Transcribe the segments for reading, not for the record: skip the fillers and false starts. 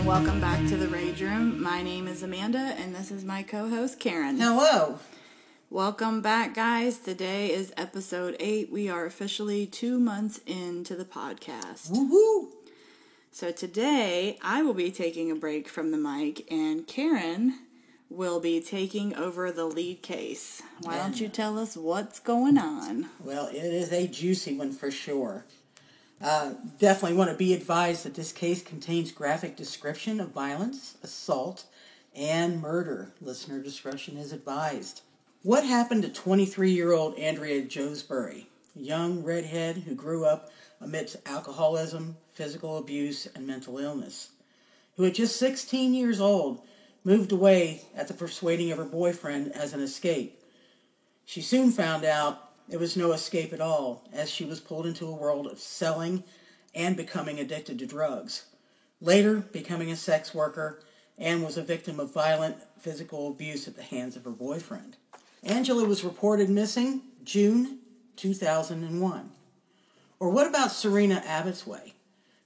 welcome back to the Rage Room. My name is Amanda, and this is my co-host, Karen. Hello. Welcome back, guys. Today is episode 8. We are officially 2 months into the podcast. Woohoo! So today, I will be taking a break from the mic, and Karen will be taking over the lead case. Why don't you tell us what's going on? Well, it is a juicy one for sure. Definitely want to be advised that this case contains graphic description of violence, assault, and murder. Listener discretion is advised. What happened to 23-year-old Andrea Josbury, a young redhead who grew up amidst alcoholism, physical abuse, and mental illness, who at just 16 years old moved away at the persuading of her boyfriend as an escape? She soon found out it was no escape at all, as she was pulled into a world of selling and becoming addicted to drugs. Later, becoming a sex worker, and was a victim of violent physical abuse at the hands of her boyfriend. Angela was reported missing June 2001. Or what about Serena Abbotsway,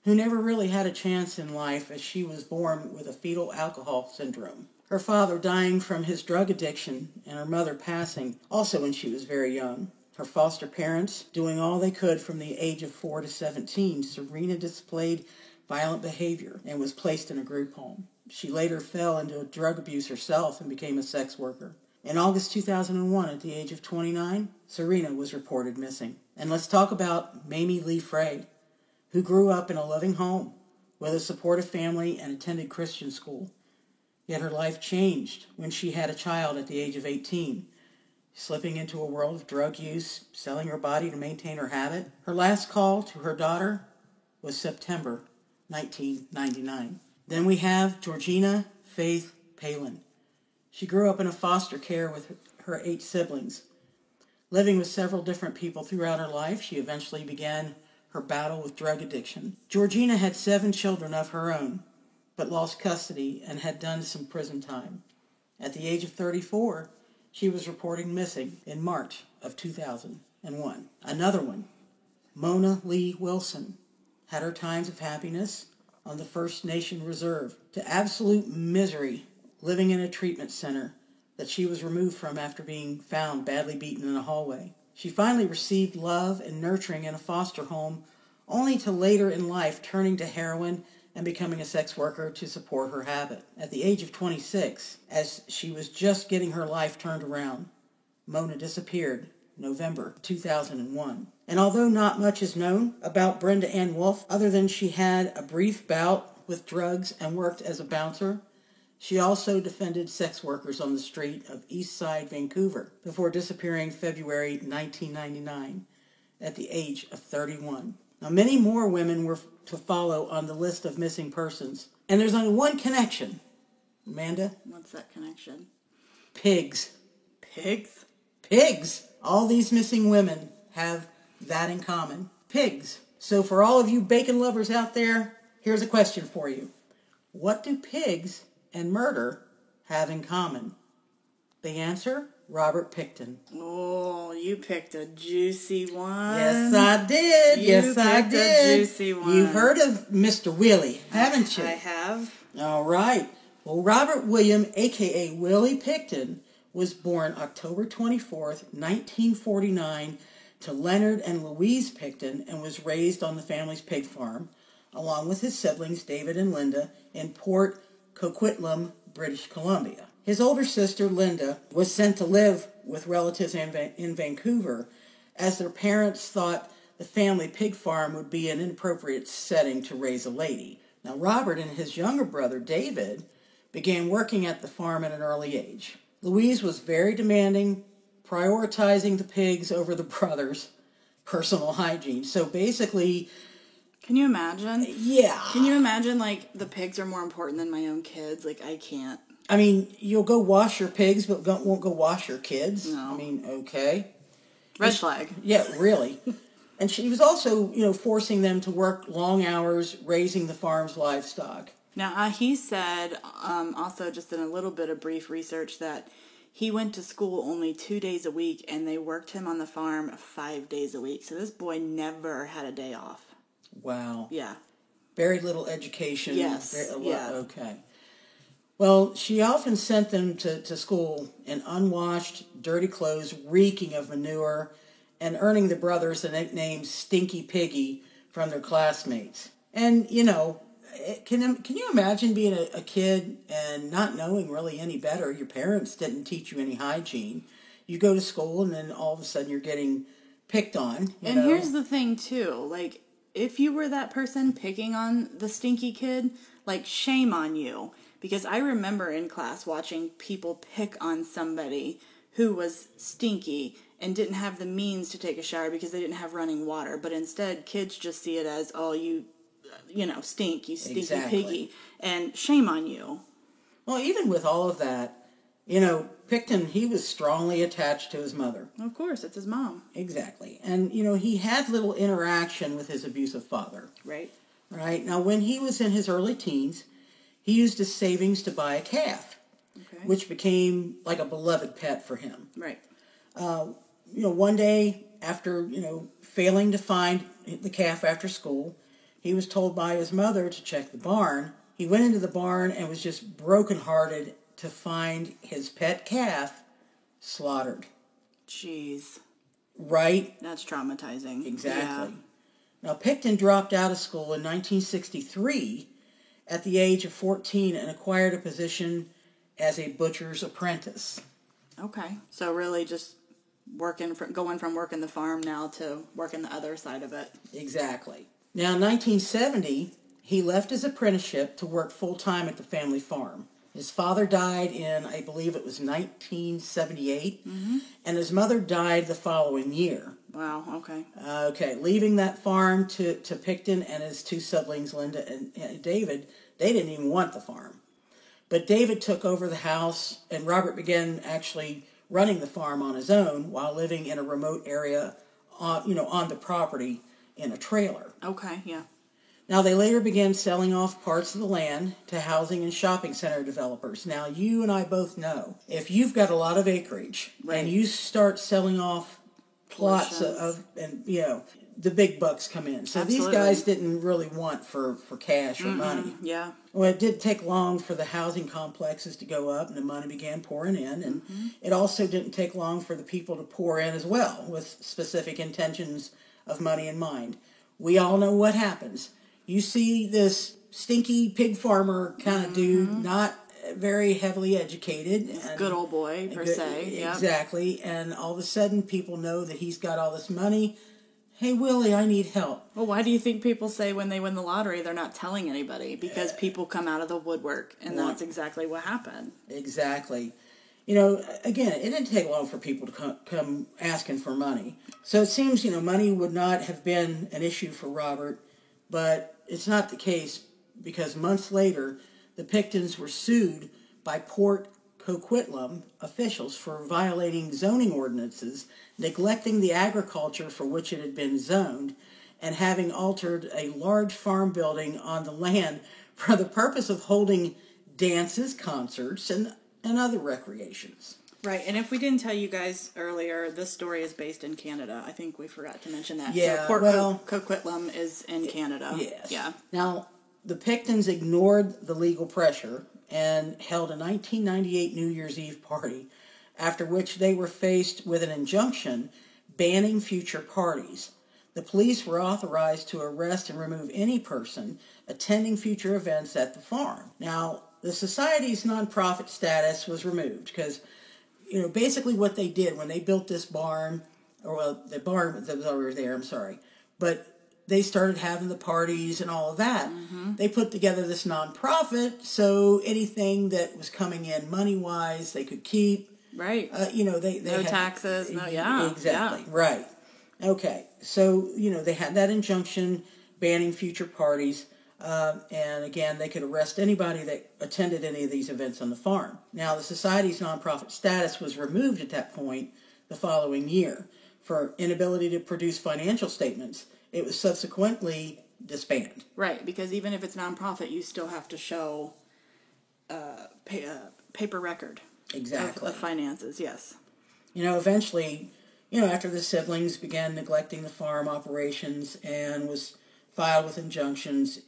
who never really had a chance in life as she was born with a fetal alcohol syndrome? Her father dying from his drug addiction and her mother passing also when she was very young. Her foster parents doing all they could from the age of 4 to 17, Serena displayed violent behavior and was placed in a group home. She later fell into drug abuse herself and became a sex worker. In August 2001, at the age of 29, Serena was reported missing. And let's talk about Mamie Lee Frey, who grew up in a loving home with a supportive family and attended Christian school. Yet her life changed when she had a child at the age of 18, slipping into a world of drug use, selling her body to maintain her habit. Her last call to her daughter was September 1999. Then we have Georgina Faith Palin. She grew up in a foster care with her 8 siblings. Living with several different people throughout her life, she eventually began her battle with drug addiction. Georgina had 7 children of her own, but lost custody and had done some prison time. At the age of 34, she was reported missing in March of 2001. Another one, Mona Lee Wilson, had her times of happiness on the First Nation Reserve to absolute misery, living in a treatment center that she was removed from after being found badly beaten in a hallway. She finally received love and nurturing in a foster home, only to later in life turning to heroin and becoming a sex worker to support her habit. At the age of 26, as she was just getting her life turned around, Mona disappeared November 2001. And although not much is known about Brenda Ann Wolfe, other than she had a brief bout with drugs and worked as a bouncer, she also defended sex workers on the street of East Side, Vancouver, before disappearing February 1999 at the age of 31. Now, many more women were to follow on the list of missing persons. And there's only one connection. Amanda? What's that connection? Pigs. Pigs? Pigs! All these missing women have that in common. Pigs. So for all of you bacon lovers out there, here's a question for you. What do pigs and murder have in common? The answer? Robert Pickton. Oh, you picked a juicy one. Yes, I did. Yes, I did. A juicy one. You've heard of Mr. Willie, haven't you? I have. All right. Well, Robert William, a.k.a. Willie Pickton, was born October 24th, 1949, to Leonard and Louise Pickton, and was raised on the family's pig farm, along with his siblings David and Linda, in Port Coquitlam, British Columbia. His older sister, Linda, was sent to live with relatives in Vancouver, as their parents thought the family pig farm would be an inappropriate setting to raise a lady. Now, Robert and his younger brother, David, began working at the farm at an early age. Louise was very demanding, prioritizing the pigs over the brothers' personal hygiene. So basically... Can you imagine? Yeah. Can you imagine, like, the pigs are more important than my own kids? Like, I can't. I mean, you'll go wash your pigs, but won't go wash your kids? No. I mean, okay. Red flag. Yeah, really. And she was also, forcing them to work long hours raising the farm's livestock. Now, he said, also just in a little bit of brief research, that he went to school only 2 days a week, and they worked him on the farm 5 days a week. So this boy never had a day off. Wow. Yeah. Very little education. Yes, yeah. Okay. Well, she often sent them to school in unwashed, dirty clothes, reeking of manure, and earning the brothers the nickname Stinky Piggy from their classmates. And, can you imagine being a kid and not knowing really any better? Your parents didn't teach you any hygiene. You go to school and then all of a sudden you're getting picked on. And here's the thing, too. Like, if you were that person picking on the stinky kid, like, shame on you. Because I remember in class watching people pick on somebody who was stinky and didn't have the means to take a shower because they didn't have running water. But instead, kids just see it as, oh, you stink, you stinky piggy. And shame on you. Well, even with all of that, Pickton, he was strongly attached to his mother. Of course, it's his mom. Exactly. And, he had little interaction with his abusive father. Right. Right. Now, when he was in his early teens, he used his savings to buy a calf, which became like a beloved pet for him. Right. One day, after, failing to find the calf after school, he was told by his mother to check the barn. He went into the barn and was just brokenhearted to find his pet calf slaughtered. Jeez. Right? That's traumatizing. Exactly. Yeah. Now, Pickton dropped out of school in 1963 at the age of 14 and acquired a position as a butcher's apprentice. Okay. So really just going from working the farm now to working the other side of it. Exactly. Now, in 1970, he left his apprenticeship to work full-time at the family farm. His father died in, I believe it was 1978, and his mother died the following year. Wow, okay. Okay, leaving that farm to Pickton and his two siblings, Linda and David, they didn't even want the farm. But David took over the house, and Robert began actually running the farm on his own while living in a remote area on the property in a trailer. Okay, yeah. Now, they later began selling off parts of the land to housing and shopping center developers. Now, you and I both know, if you've got a lot of acreage, and you start selling off plots the big bucks come in. So Absolutely. These guys didn't really want for cash or money. Yeah. Well, it didn't take long for the housing complexes to go up and the money began pouring in. And it also didn't take long for the people to pour in as well with specific intentions of money in mind. We all know what happens. You see this stinky pig farmer kind of dude, not very heavily educated. And good old boy, per se. Yep. Exactly. And all of a sudden, people know that he's got all this money. Hey, Willie, I need help. Well, why do you think people say when they win the lottery, they're not telling anybody? Because people come out of the woodwork, and that's exactly what happened. Exactly. Again, it didn't take long for people to come asking for money. So it seems, money would not have been an issue for Robert, but it's not the case because months later, the Picktons were sued by Port Coquitlam officials for violating zoning ordinances, neglecting the agriculture for which it had been zoned, and having altered a large farm building on the land for the purpose of holding dances, concerts, and other recreations. Right, and if we didn't tell you guys earlier, this story is based in Canada. I think we forgot to mention that. Yeah, so Port Coquitlam is in Canada. Yes. Yeah. Now, the Picktons ignored the legal pressure and held a 1998 New Year's Eve party, after which they were faced with an injunction banning future parties. The police were authorized to arrest and remove any person attending future events at the farm. Now, the society's nonprofit status was removed because, basically what they did when they built this barn, the barn that was over there, but they started having the parties and all of that. They put together this nonprofit, so anything that was coming in money-wise, they could keep. Right. They no had, taxes. No, yeah. Exactly. Yeah. Right. Okay. So, they had that injunction banning future parties. And again, they could arrest anybody that attended any of these events on the farm. Now, the society's nonprofit status was removed at that point the following year for inability to produce financial statements. It was subsequently disbanded. Right, because even if it's nonprofit, you still have to show paper record. Exactly. Of finances, yes. Eventually, after the siblings began neglecting the farm operations and was filed with injunctions,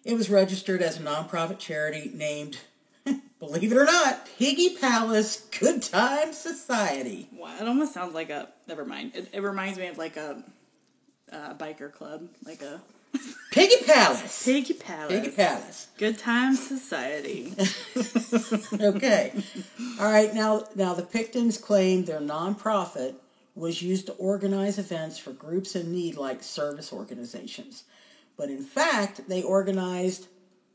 It was registered as a nonprofit charity named, believe it or not, Piggy Palace Good Time Society. Wow, it almost sounds like a... Never mind. It reminds me of like a biker club. Like a... Piggy Palace. Piggy Palace. Piggy Palace. Good Time Society. Okay. All right, now the Pictons claimed their nonprofit was used to organize events for groups in need like service organizations. But in fact, they organized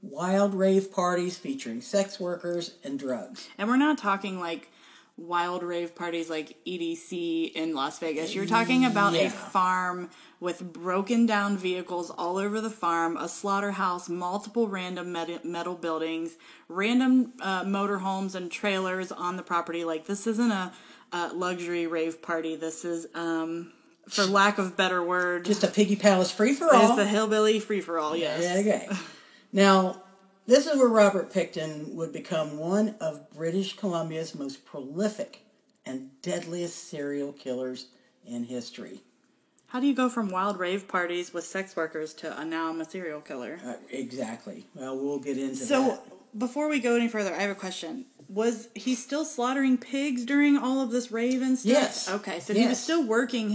wild rave parties featuring sex workers and drugs. And we're not talking like wild rave parties like EDC in Las Vegas. You're talking about a farm with broken down vehicles all over the farm, a slaughterhouse, multiple random metal buildings, random motorhomes and trailers on the property. Like, this isn't a luxury rave party. This is, for lack of better word, just a Piggy Palace free-for-all. It's the hillbilly free-for-all, yes. Yeah, okay. Now, this is where Robert Pickton would become one of British Columbia's most prolific and deadliest serial killers in history. How do you go from wild rave parties with sex workers to now I'm a serial killer? Exactly. Well, we'll get into that. So, before we go any further, I have a question. Was he still slaughtering pigs during all of this rave and stuff? Yes. Okay, so he was still working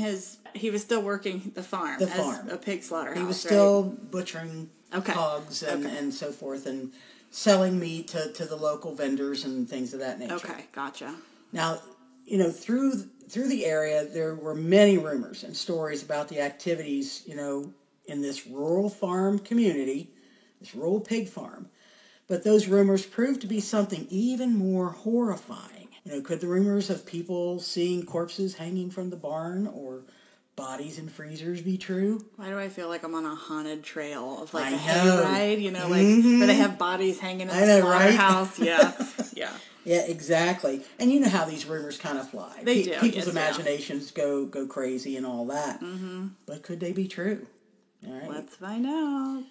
the farm as a pig slaughterhouse. He was still butchering hogs and, okay. and so forth and selling meat to the local vendors and things of that nature. Okay, gotcha. Now, through the area, there were many rumors and stories about the activities, in this rural farm community, this rural pig farm. But those rumors proved to be something even more horrifying. Could the rumors of people seeing corpses hanging from the barn or bodies in freezers be true? Why do I feel like I'm on a haunted trail of like I a know. hayride, where they have bodies hanging in the slaughterhouse? Right? Yeah. Yeah, exactly. And you know how these rumors kind of fly. They do. People's imaginations go crazy and all that. Mm-hmm. But could they be true? All right. Let's find out.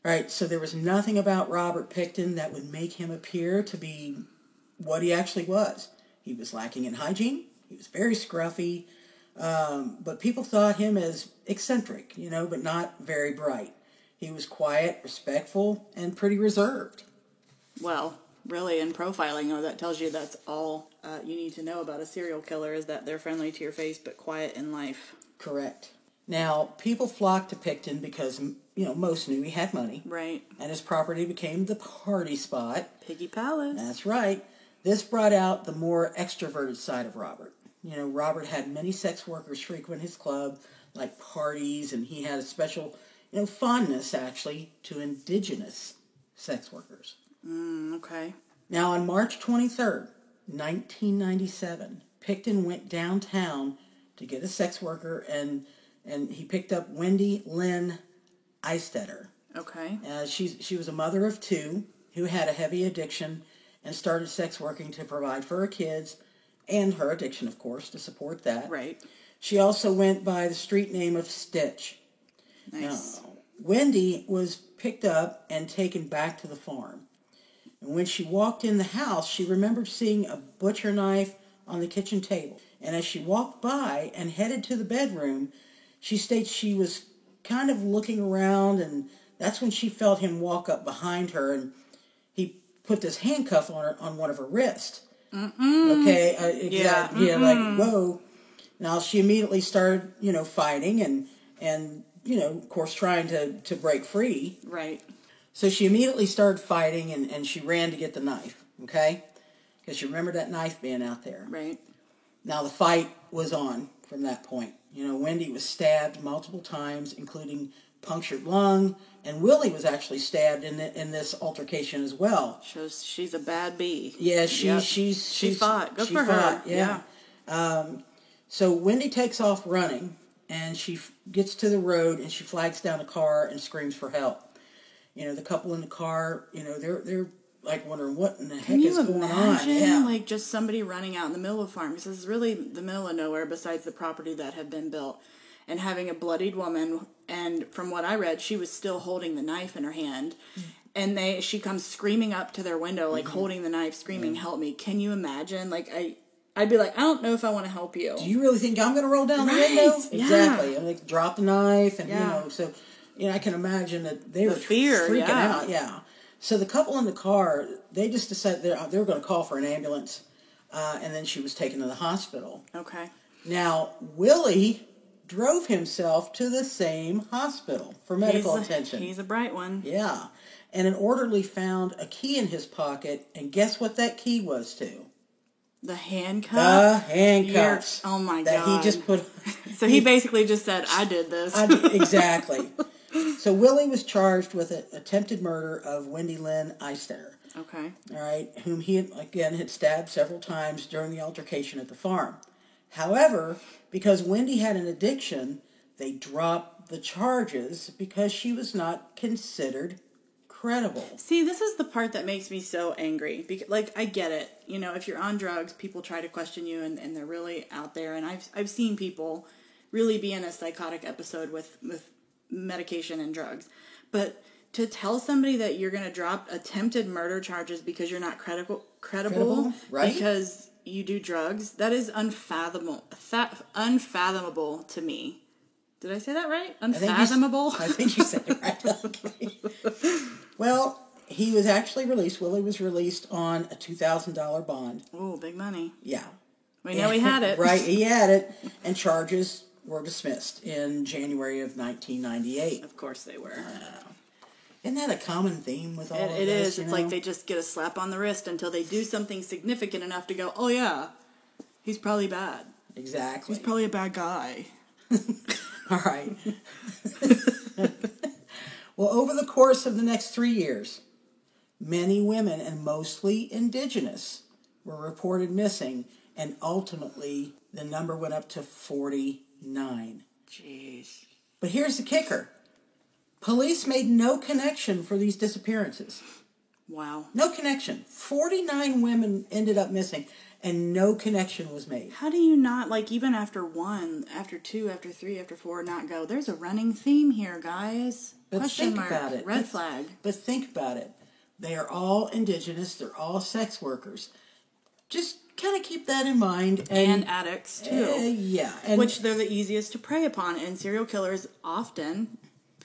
All right, so there was nothing about Robert Pickton that would make him appear to be what he actually was. He was lacking in hygiene. He was very scruffy. But people thought him as eccentric, but not very bright. He was quiet, respectful, and pretty reserved. Well, really, in profiling, that tells you that's all you need to know about a serial killer is that they're friendly to your face but quiet in life. Correct. Now, people flocked to Pickton because, most knew he had money. Right. And his property became the party spot. Piggy Palace. That's right. This brought out the more extroverted side of Robert. Robert had many sex workers frequent his club, like parties, and he had a special, fondness, actually, to indigenous sex workers. Okay. Now, on March 23rd, 1997, Pickton went downtown to get a sex worker, and he picked up Wendy Lynn Eistetter. Okay. She was a mother of two who had a heavy addiction and started sex working to provide for her kids and her addiction, of course, to support that. Right. She also went by the street name of Stitch. Nice. Now, Wendy was picked up and taken back to the farm. And when she walked in the house, she remembered seeing a butcher knife on the kitchen table. And as she walked by and headed to the bedroom, she states she was kind of looking around, and that's when she felt him walk up behind her, and he put this handcuff on one of her wrists. Okay, like, whoa. Now, she immediately started, fighting and of course, trying to break free. Right. So she immediately started fighting, and she ran to get the knife, okay? Because she remembered that knife being out there. Right. Now, the fight was on from that point. Wendy was stabbed multiple times, including punctured lung, and Willie was actually stabbed in this altercation as well. Shows she's a bad bee. Yeah, she fought. Good for her. Yeah. So Wendy takes off running, and she gets to the road, and she flags down a car and screams for help. The couple in the car, they're like wondering what in the heck is going on. Can you Yeah. imagine, like, just somebody running out in the middle of the farm? Because this is really the middle of nowhere besides the property that had been built. And having a bloodied woman, and from what I read, she was still holding the knife in her hand. And she comes screaming up to their window, like, holding the knife, screaming, help me. Can you imagine? Like, I'd be like, I don't know if I want to help you. Do you really think I'm going to roll down the window? Yeah. Exactly. I'm like, drop the knife, and, so I can imagine that they were fear, freaking yeah. out. Yeah. So the couple in the car, they just decided they were going to call for an ambulance, and then she was taken to the hospital. Okay. Now, Willie drove himself to the same hospital for medical attention. He's a bright one. Yeah. And an orderly found a key in his pocket, and guess what that key was to? The handcuff? The handcuffs. Oh my God. That he just put... So he basically just said, I did this. Exactly. So Willie was charged with an attempted murder of Wendy Lynn Eistetter. Okay. All right, whom he, had stabbed several times during the altercation at the farm. However, because Wendy had an addiction, they dropped the charges because she was not considered credible. See, this is the part that makes me so angry. Because, I get it. If you're on drugs, people try to question you, and they're really out there. And I've seen people really be in a psychotic episode with medication and drugs. But to tell somebody that you're going to drop attempted murder charges because you're not credible, right? Because you do drugs, that is unfathomable to me. Did I say that right? Unfathomable? I think you said it right. Well, he was actually released. Willie was released on a $2,000 bond. Oh, big money. Yeah. We know he had it. Right, he had it. And charges were dismissed in January of 1998. Of course they were. Isn't that a common theme with all of this? It is. It's like they just get a slap on the wrist until they do something significant enough to go, oh yeah, he's probably bad. Exactly. He's probably a bad guy. All right. Well, over the course of the next 3 years, many women, and mostly indigenous, were reported missing, and ultimately the number went up to 49. Jeez. But here's the kicker. Police made no connection for these disappearances. Wow. No connection. 49 women ended up missing, and no connection was made. How do you not, even after 1, after 2, after 3, after 4, not go, there's a running theme here, guys? But Question think mark. about it. Red flag. But think about it. They are all indigenous. They're all sex workers. Just kind of keep that in mind. And addicts, too. Yeah. Which they're the easiest to prey upon. And serial killers often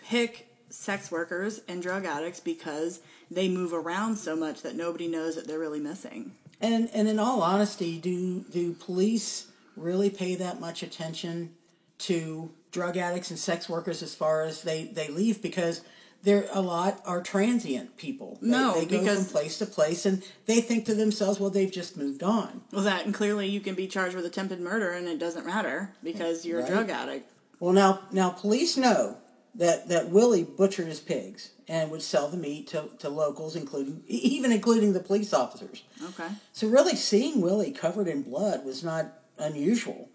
pick sex workers and drug addicts because they move around so much that nobody knows that they're really missing. And in all honesty, do police really pay that much attention to drug addicts and sex workers as far as they leave? Because a lot are transient people. They go from place to place, and they think to themselves, well, they've just moved on. Well, and clearly you can be charged with attempted murder, and it doesn't matter because you're a drug addict. Well, now police know that Willie butchered his pigs and would sell the meat to locals, including the police officers. Okay. So really seeing Willie covered in blood was not unusual,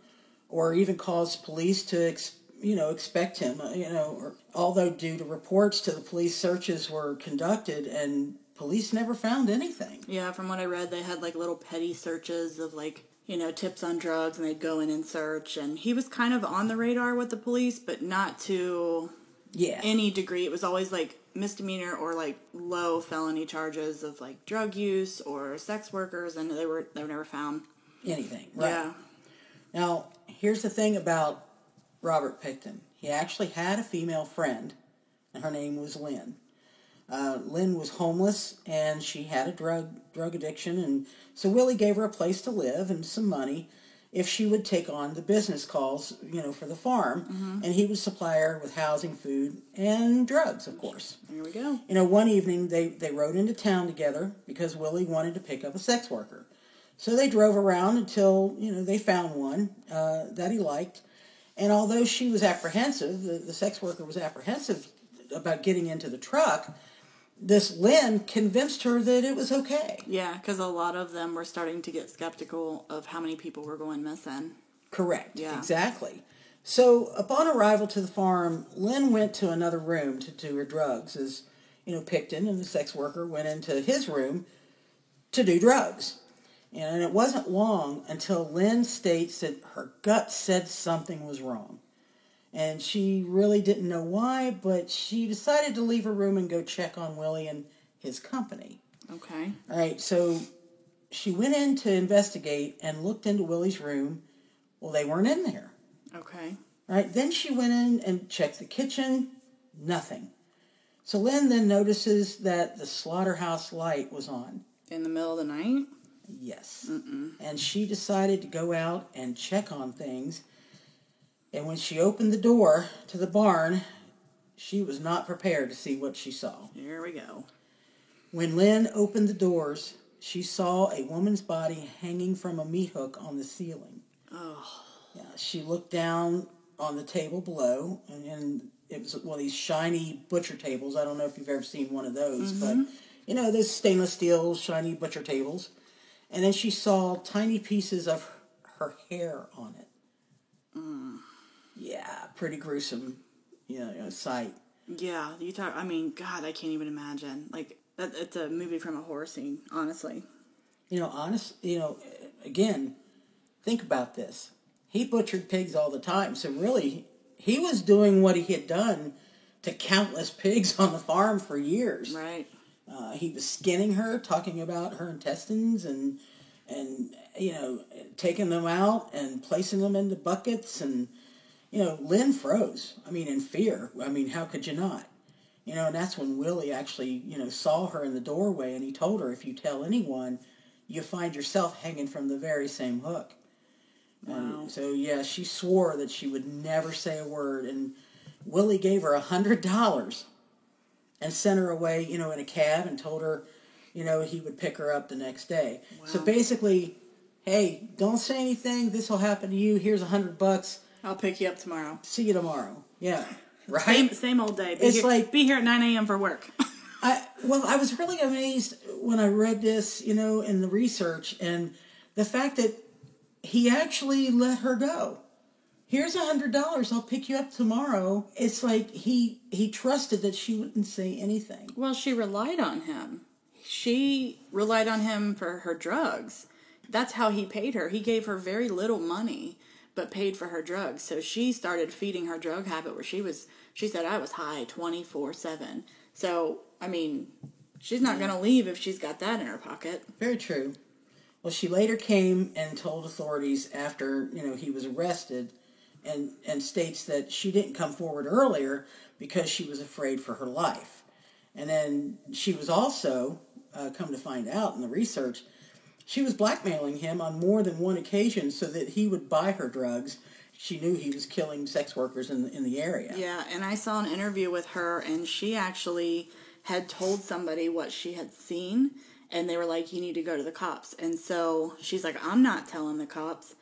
or even caused police to expect him. Although due to reports to the police, searches were conducted and police never found anything. Yeah, from what I read, they had little petty searches of tips on drugs, and they'd go in and search. And he was kind of on the radar with the police, but not to any degree. It was always misdemeanor or low felony charges of drug use or sex workers, and they were never found anything. Right. Yeah. Now, here's the thing about Robert Pickton. He actually had a female friend, and her name was Lynn. Lynn was homeless, and she had a drug addiction, and so Willie gave her a place to live and some money if she would take on the business calls, for the farm, and he would supply her with housing, food, and drugs, of course. There we go. One evening, they rode into town together because Willie wanted to pick up a sex worker. So they drove around until, they found one that he liked. And although she was apprehensive, the sex worker was apprehensive about getting into the truck, this Lynn convinced her that it was okay. Yeah, because a lot of them were starting to get skeptical of how many people were going missing. Correct. Yeah. Exactly. So upon arrival to the farm, Lynn went to another room to do her drugs, as, Pickton and the sex worker went into his room to do drugs. And it wasn't long until Lynn states that her gut said something was wrong. And she really didn't know why, but she decided to leave her room and go check on Willie and his company. Okay. All right, so she went in to investigate and looked into Willie's room. Well, they weren't in there. Okay. All right, then she went in and checked the kitchen. Nothing. So Lynn then notices that the slaughterhouse light was on. In the middle of the night? Yes. And she decided to go out and check on things. And when she opened the door to the barn, she was not prepared to see what she saw. Here we go. When Lynn opened the doors, she saw a woman's body hanging from a meat hook on the ceiling. Oh. Yeah, she looked down on the table below, and it was one of these shiny butcher tables. I don't know if you've ever seen one of those, but, you know, those stainless steel shiny butcher tables. And then she saw tiny pieces of her hair on it. Yeah, pretty gruesome, sight. Yeah, I mean, God, I can't even imagine. Like, it's a movie from a horror scene, honestly. Again, think about this. He butchered pigs all the time, so really, he was doing what he had done to countless pigs on the farm for years. Right. He was skinning her, talking about her intestines, and taking them out and placing them into buckets, and Lynn froze. I mean, in fear. I mean, how could you not? And that's when Willie actually saw her in the doorway, and he told her, if you tell anyone, you find yourself hanging from the very same hook. Wow. And so yeah, she swore that she would never say a word, and Willie gave her $100 and sent her away, in a cab, and told her, he would pick her up the next day. Wow. So basically, hey, don't say anything. This will happen to you. Here's $100. I'll pick you up tomorrow. See you tomorrow. Yeah, right. Same old day. Be here at 9 a.m. for work. I was really amazed when I read this, in the research, and the fact that he actually let her go. Here's $100. I'll pick you up tomorrow. It's like he trusted that she wouldn't say anything. Well, she relied on him. She relied on him for her drugs. That's how he paid her. He gave her very little money, but paid for her drugs. So she started feeding her drug habit where she said, I was high 24/7. So, I mean, she's not going to leave if she's got that in her pocket. Very true. Well, she later came and told authorities after, he was arrested, and states that she didn't come forward earlier because she was afraid for her life. And then she was also, come to find out in the research, she was blackmailing him on more than one occasion so that he would buy her drugs. She knew he was killing sex workers in the area. Yeah, and I saw an interview with her, and she actually had told somebody what she had seen, and they were like, you need to go to the cops. And so she's like, I'm not telling the cops.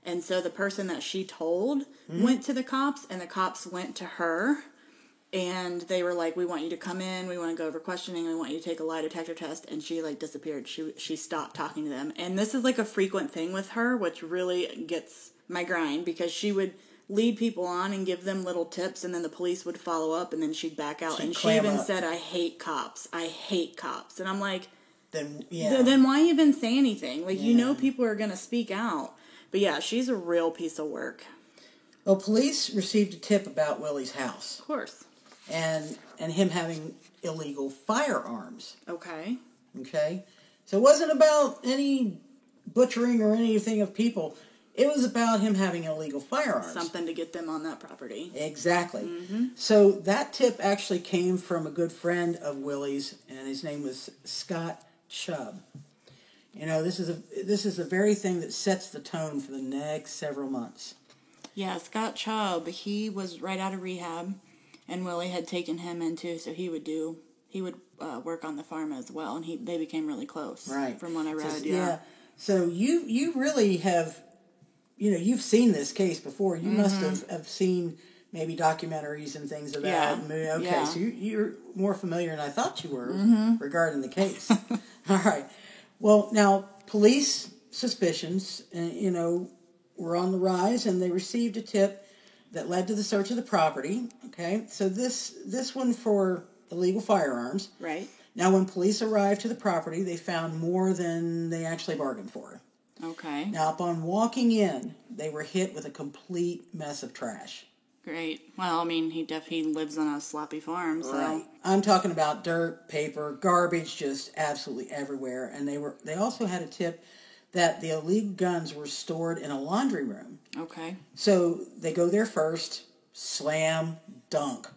And so the person that she told went to the cops, and the cops went to her, and they were like, we want you to come in, we want to go over questioning, we want you to take a lie detector test, and she disappeared. She stopped talking to them. And this is a frequent thing with her, which really gets my grind, because she would lead people on and give them little tips, and then the police would follow up, and then she'd back out. And she even said, I hate cops. And I'm like, then why even say anything? People are going to speak out. But yeah, she's a real piece of work. Well, police received a tip about Willie's house. Of course. And him having illegal firearms. Okay. So it wasn't about any butchering or anything of people. It was about him having illegal firearms. Something to get them on that property. Exactly. Mm-hmm. So that tip actually came from a good friend of Willie's, and his name was Scott Chubb. This is the very thing that sets the tone for the next several months. Yeah, Scott Chubb, he was right out of rehab, and Willie had taken him in too, so he would work on the farm as well, and they became really close. Right. From what I read, yeah. So you really have, you've seen this case before. You must have seen maybe documentaries and things about it. Okay, so you're more familiar than I thought you were regarding the case. All right. Well, now, police suspicions, were on the rise, and they received a tip that led to the search of the property. Okay, so this one for illegal firearms. Right. Now, when police arrived to the property, they found more than they actually bargained for. Okay. Now, upon walking in, they were hit with a complete mess of trash. Great. Well, I mean, he lives on a sloppy farm, so... Right. I'm talking about dirt, paper, garbage, just absolutely everywhere. And they also had a tip that the illegal guns were stored in a laundry room. Okay. So they go there first, slam, dunk.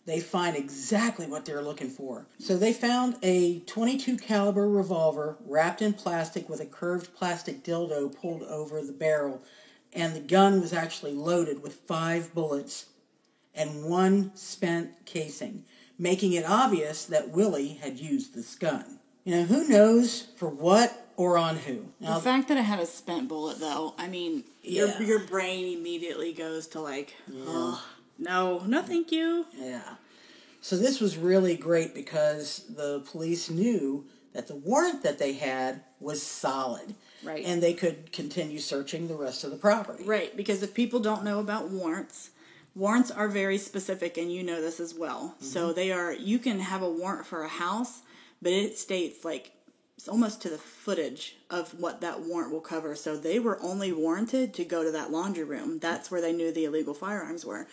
they find exactly what they're looking for. So they found a .22 caliber revolver wrapped in plastic with a curved plastic dildo pulled over the barrel, and the gun was actually loaded with 5 bullets and 1 spent casing, making it obvious that Willie had used this gun. You know, who knows for what or on who? Now, the fact that it had a spent bullet, though, I mean, your brain immediately goes to like, oh, no, thank you. Yeah. So this was really great because the police knew that the warrant that they had was solid. Right. And they could continue searching the rest of the property. Right, because if people don't know about warrants are very specific, and you know this as well. Mm-hmm. So you can have a warrant for a house, but it states like it's almost to the footage of what that warrant will cover. So they were only warranted to go to that laundry room. That's where they knew the illegal firearms were.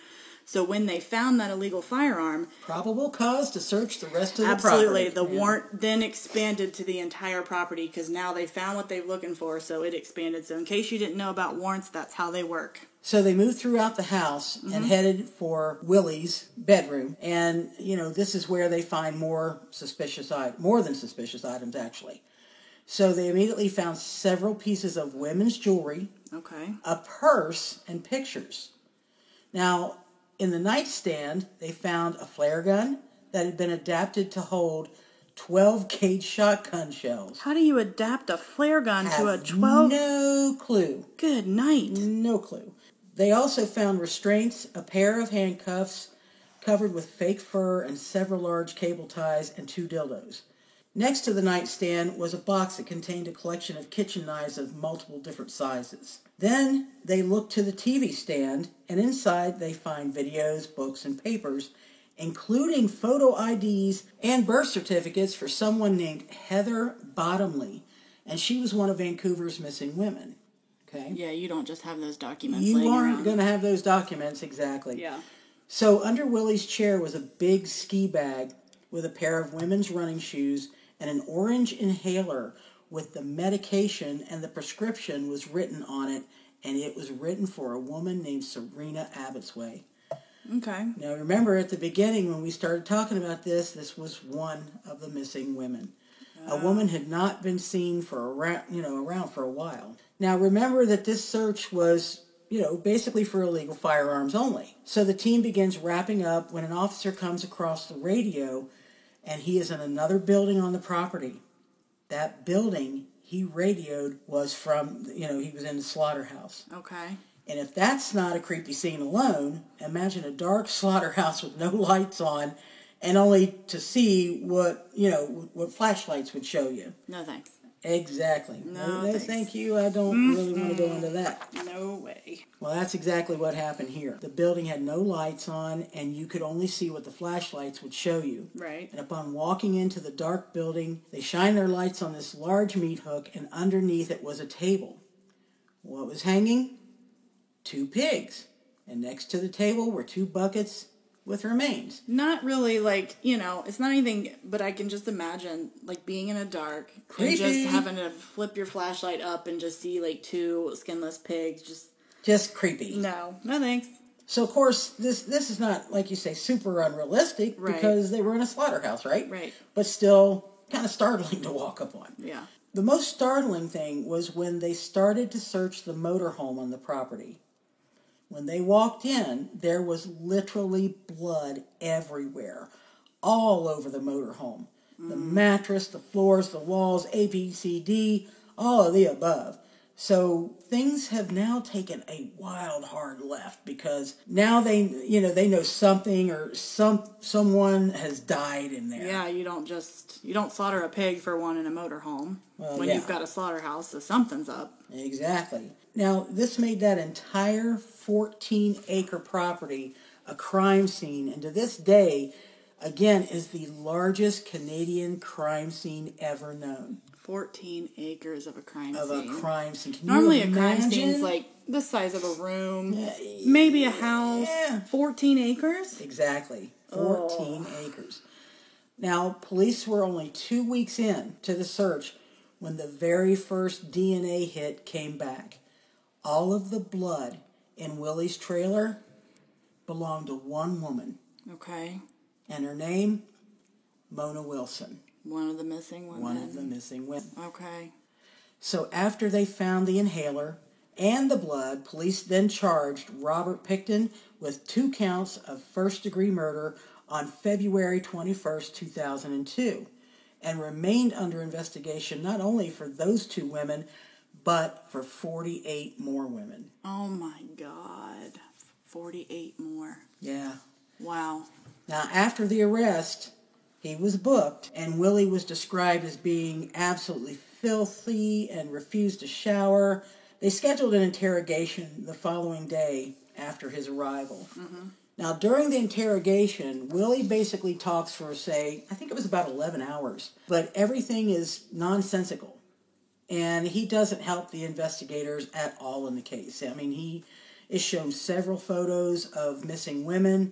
So when they found that illegal firearm... Probable cause to search the rest of the property. Absolutely. The warrant then expanded to the entire property because now they found what they were looking for, so it expanded. So in case you didn't know about warrants, that's how they work. So they moved throughout the house and headed for Willie's bedroom. And, you know, this is where they find more than suspicious items, actually. So they immediately found several pieces of women's jewelry, a purse, and pictures. Now, in the nightstand, they found a flare gun that had been adapted to hold 12-gauge shotgun shells. How do you adapt a flare gun to a 12? No clue. Good night. No clue. They also found restraints, a pair of handcuffs covered with fake fur, and several large cable ties and 2 dildos. Next to the nightstand was a box that contained a collection of kitchen knives of multiple different sizes. Then they looked to the TV stand, and inside they find videos, books, and papers, including photo IDs and birth certificates for someone named Heather Bottomley, and she was one of Vancouver's missing women. Okay? Yeah, you don't just have those documents laying around. You aren't going to have have those documents, exactly. Yeah. So under Willie's chair was a big ski bag with a pair of women's running shoes and an orange inhaler with the medication, and the prescription was written on it, and it was written for a woman named Serena Abbotsway. Okay. Now remember, at the beginning when we started talking about this was one of the missing women. A woman had not been seen for around for a while. Now remember that this search was, basically for illegal firearms only. So the team begins wrapping up when an officer comes across the radio, and he is in another building on the property. That building he radioed was from, he was in the slaughterhouse. Okay. And if that's not a creepy scene alone, imagine a dark slaughterhouse with no lights on and only to see what flashlights would show you. No thanks. Exactly. No thanks. Thank you. I don't really want to go into that. No way. Well, that's exactly what happened here. The building had no lights on, and you could only see what the flashlights would show you. Right. And upon walking into the dark building, they shined their lights on this large meat hook, and underneath it was a table. What was hanging? 2 pigs. And next to the table were 2 buckets with remains. Not really it's not anything, but I can just imagine being in a dark Creepy. And just having to flip your flashlight up and just see 2 skinless pigs. Just creepy. No thanks. So of course this is not, like you say, super unrealistic, right, because they were in a slaughterhouse, right? Right. But still kind of startling to walk up on. Yeah. The most startling thing was when they started to search the motorhome on the property. When they walked in, there was literally blood everywhere, all over the motorhome. The mattress, the floors, the walls, A, B, C, D, all of the above. So things have now taken a wild, hard left, because now they know something or someone has died in there. Yeah, you don't slaughter a pig for one in a motorhome when yeah. you've got a slaughterhouse, so something's up. Exactly. Now, this made that entire 14-acre property a crime scene, and to this day, again, is the largest Canadian crime scene ever known. 14 acres of a crime scene. Of a crime scene. Can Normally you a crime imagine? scene's the size of a room, maybe a house. Yeah. 14 acres? Exactly. 14 acres. Now, police were only 2 weeks in to the search when the very first DNA hit came back. All of the blood in Willie's trailer belonged to one woman. Okay. And her name, Mona Wilson. One of the missing women. One of the missing women. Okay. So after they found the inhaler and the blood, police then charged Robert Pickton with 2 counts of first-degree murder on February 21st, 2002, and remained under investigation not only for those 2 women, but for 48 more women. Oh my God. 48 more. Yeah. Wow. Now, after the arrest, he was booked, and Willie was described as being absolutely filthy and refused to shower. They scheduled an interrogation the following day after his arrival. Mm-hmm. Now, during the interrogation, Willie basically talks for, say, I think it was about 11 hours, but everything is nonsensical, and he doesn't help the investigators at all in the case. I mean, he is shown several photos of missing women,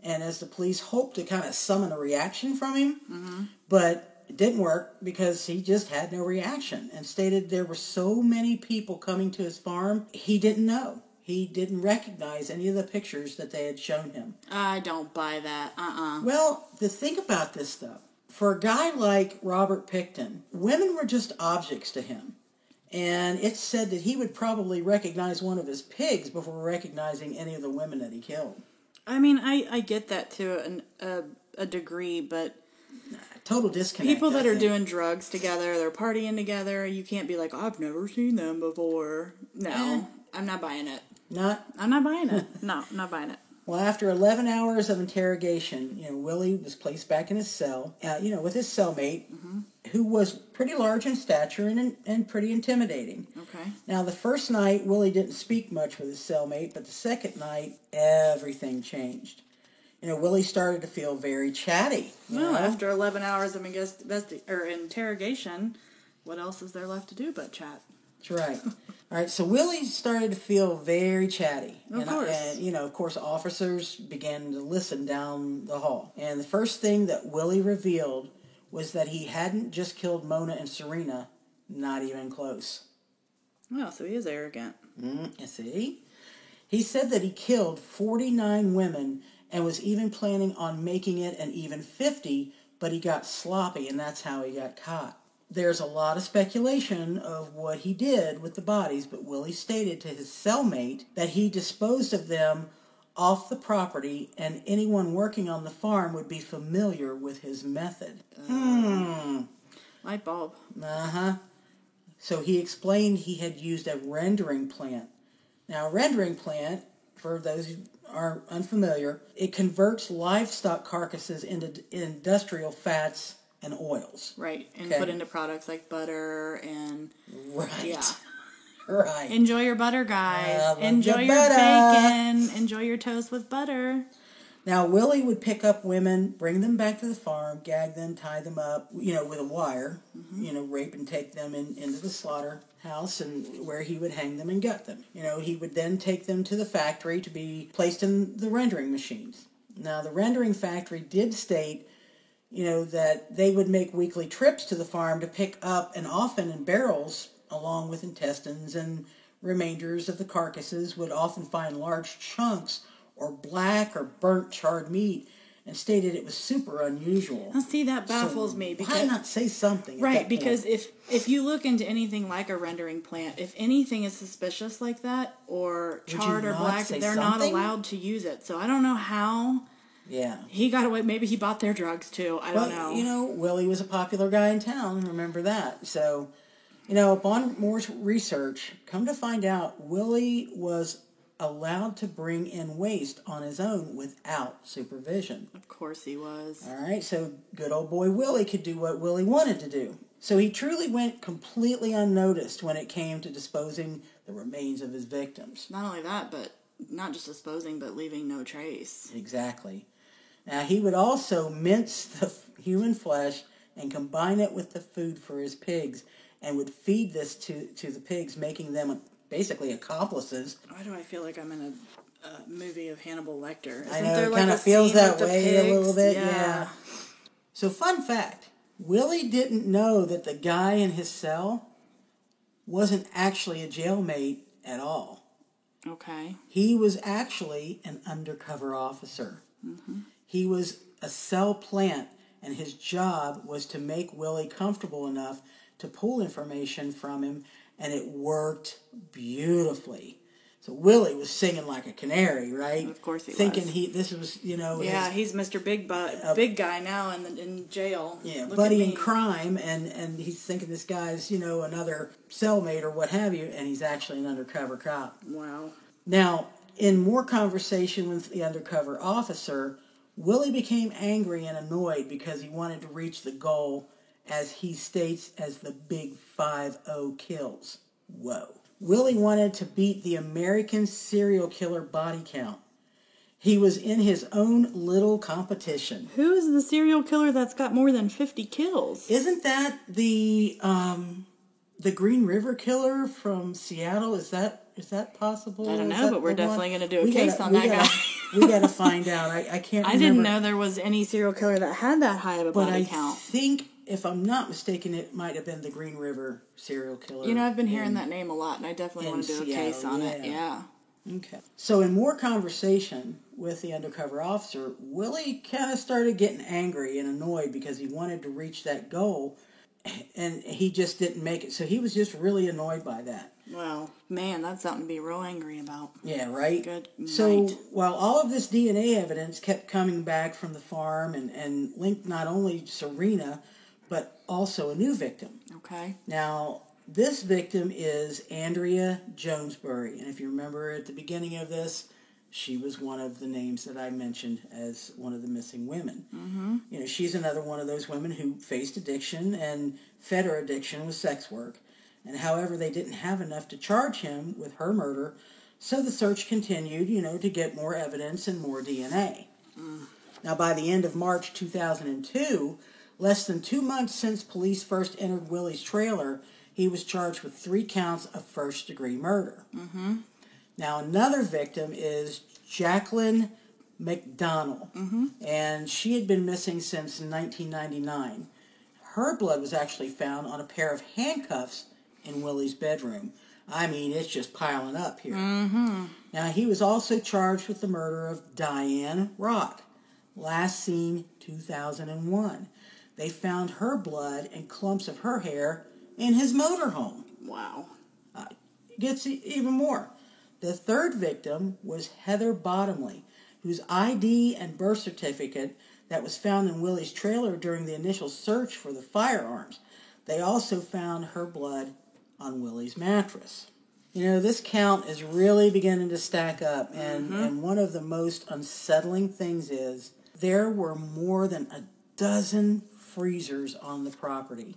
and as the police hoped to kind of summon a reaction from him, but it didn't work because he just had no reaction and stated there were so many people coming to his farm, he didn't know. He didn't recognize any of the pictures that they had shown him. I don't buy that. Well, to think about this, though, for a guy like Robert Pickton, women were just objects to him. And it's said that he would probably recognize one of his pigs before recognizing any of the women that he killed. I mean, I get that to a degree, but Total disconnect. people that are doing drugs together, they're partying together, you can't be like, I've never seen them before. No, I'm not buying it. I'm not buying it. No, I'm not buying it. Well, after 11 hours of interrogation, Willie was placed back in his cell, with his cellmate, who was pretty large in stature and pretty intimidating. Okay. Now, the first night, Willie didn't speak much with his cellmate, but the second night, everything changed. Willie started to feel very chatty. Well, after 11 hours of interrogation, what else is there left to do but chat? That's right. All right, so Willie started to feel very chatty. Of course. And, of course, officers began to listen down the hall. And the first thing that Willie revealed was that he hadn't just killed Mona and Serena, not even close. Well, so he is arrogant. You see? He said that he killed 49 women and was even planning on making it an even 50, but he got sloppy, and that's how he got caught. There's a lot of speculation of what he did with the bodies, but Willie stated to his cellmate that he disposed of them off the property, and anyone working on the farm would be familiar with his method. Light bulb. So he explained he had used a rendering plant. Now, a rendering plant, for those who are unfamiliar, it converts livestock carcasses into industrial fats and oils. Right, and put into products like butter and... Right. Yeah. Right. Enjoy your butter, guys. Enjoy your bacon. Enjoy your toast with butter. Now, Willie would pick up women, bring them back to the farm, gag them, tie them up, with a wire, rape and take them into the slaughterhouse and where he would hang them and gut them. He would then take them to the factory to be placed in the rendering machines. Now, the rendering factory did state that they would make weekly trips to the farm to pick up, and often in barrels, along with intestines and remainders of the carcasses, would often find large chunks or black or burnt charred meat, and stated it was super unusual. Now, see, that baffles me. Because, why not say something? Right, because if you look into anything like a rendering plant, if anything is suspicious like that, or charred or black, they're not allowed to use it. So I don't know how... Yeah. He got away. Maybe he bought their drugs, too. I don't know. Willie was a popular guy in town. Remember that. So, upon more research, come to find out, Willie was allowed to bring in waste on his own without supervision. Of course he was. All right, so good old boy Willie could do what Willie wanted to do. So he truly went completely unnoticed when it came to disposing the remains of his victims. Not only that, but not just disposing, but leaving no trace. Exactly. Now, he would also mince the human flesh and combine it with the food for his pigs, and would feed this to the pigs, making them basically accomplices. Why do I feel like I'm in a movie of Hannibal Lecter? I know, it kind of feels that way a little bit, yeah. So, fun fact, Willie didn't know that the guy in his cell wasn't actually a jailmate at all. Okay. He was actually an undercover officer. He was a cell plant, and his job was to make Willie comfortable enough to pull information from him, and it worked beautifully. So Willie was singing like a canary, right? Of course he thinking was. This was, Yeah, he's Mr. Big Guy now in jail. Yeah, Look buddy at in me. crime, and he's thinking this guy's, another cellmate or what have you, and he's actually an undercover cop. Wow. Now, in more conversation with the undercover officer, Willie became angry and annoyed because he wanted to reach the goal, as he states, as the Big 5-0 kills. Whoa. Willie wanted to beat the American serial killer body count. He was in his own little competition. Who is the serial killer that's got more than 50 kills? Isn't that the Green River Killer from Seattle? Is that possible? I don't know, but we're definitely going to do a case on that guy. We got to find out. I can't remember. I didn't know there was any serial killer that had that high of a body count. I think, if I'm not mistaken, it might have been the Green River serial killer. I've been hearing that name a lot, and I definitely want to do a case on it. Yeah. Okay. So in more conversation with the undercover officer, Willie kind of started getting angry and annoyed because he wanted to reach that goal, and he just didn't make it. So he was just really annoyed by that. Well, man, that's something to be real angry about. Yeah, right? Good So night. while all of this DNA evidence kept coming back from the farm and linked not only Serena, but also a new victim. Okay. Now, this victim is Andrea Jonesbury. And if you remember at the beginning of this, she was one of the names that I mentioned as one of the missing women. Mm-hmm. She's another one of those women who faced addiction and fed her addiction with sex work. And however, they didn't have enough to charge him with her murder, so the search continued, to get more evidence and more DNA. Now, by the end of March 2002, less than 2 months since police first entered Willie's trailer, he was charged with 3 counts of first-degree murder. Mm-hmm. Now, another victim is Jacqueline McDonald, and she had been missing since 1999. Her blood was actually found on a pair of handcuffs in Willie's bedroom. I mean, it's just piling up here. Mm-hmm. Now, he was also charged with the murder of Diane Rock, last seen 2001. They found her blood and clumps of her hair in his motorhome. Wow. It gets even more. The third victim was Heather Bottomley, whose ID and birth certificate that was found in Willie's trailer during the initial search for the firearms. They also found her blood on Willie's mattress. This count is really beginning to stack up, and one of the most unsettling things is there were more than a dozen freezers on the property.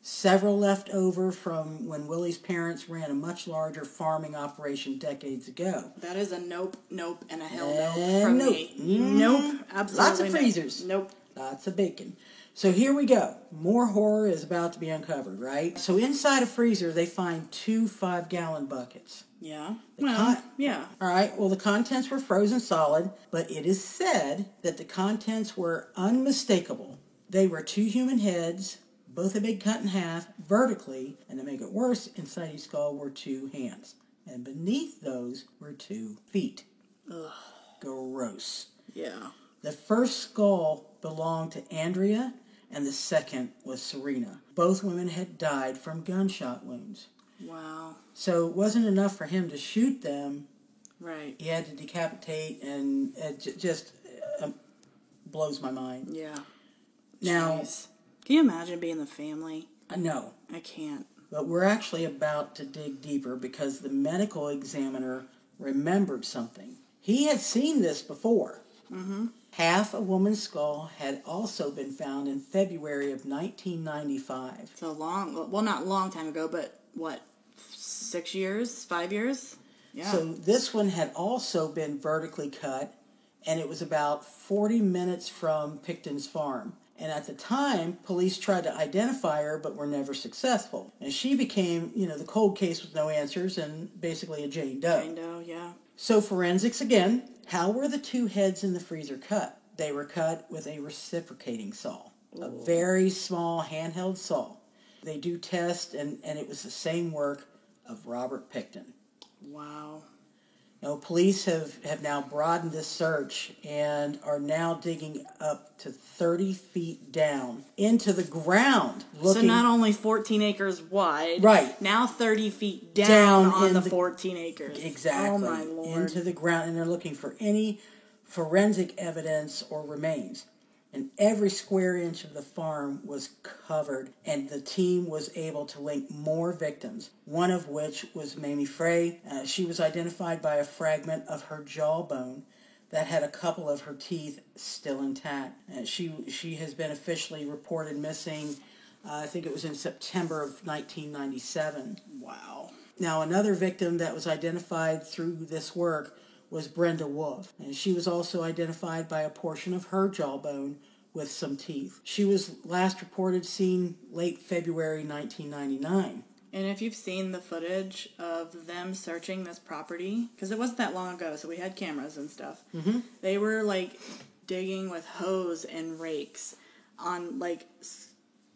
Several left over from when Willie's parents ran a much larger farming operation decades ago. That is a nope, and a hell no from me. Nope, absolutely. Lots of freezers. Nope. Lots of bacon. So here we go. More horror is about to be uncovered, right? So inside a freezer, they find 2 5-gallon buckets. Yeah. Yeah. All right. Well, the contents were frozen solid, but it is said that the contents were unmistakable. They were 2 human heads, both had been cut in half vertically, and to make it worse, inside each skull were 2 hands. And beneath those were 2 feet. Ugh. Gross. Yeah. The first skull belonged to Andrea, and the second was Serena. Both women had died from gunshot wounds. Wow. So it wasn't enough for him to shoot them. Right. He had to decapitate, and it just blows my mind. Yeah. Now, Jeez. Can you imagine being the family? No. I can't. But we're actually about to dig deeper because the medical examiner remembered something. He had seen this before. Mm-hmm. Half a woman's skull had also been found in February of 1995. So long, well, not a long time ago, but what, 6 years, 5 years? Yeah. So this one had also been vertically cut, and it was about 40 minutes from Picton's farm. And at the time, police tried to identify her, but were never successful. And she became, the cold case with no answers and basically a Jane Doe. Jane Doe, yeah. So forensics again. How were the 2 heads in the freezer cut? They were cut with a reciprocating saw. Ooh. A very small handheld saw. They do test, and it was the same work of Robert Picton. Wow. Police have now broadened this search and are now digging up to 30 feet down into the ground. So not only 14 acres wide, right, now 30 feet down on the 14 acres. Exactly. Oh my Lord. Into the ground, and they're looking for any forensic evidence or remains. And every square inch of the farm was covered, and the team was able to link more victims, one of which was Mamie Frey. She was identified by a fragment of her jawbone that had a couple of her teeth still intact. She has been officially reported missing, I think it was in September of 1997. Wow. Now, another victim that was identified through this work was Brenda Wolf, and she was also identified by a portion of her jawbone with some teeth. She was last reported seen late February 1999. And if you've seen the footage of them searching this property, because it wasn't that long ago, so we had cameras and stuff, they were like digging with hose and rakes on like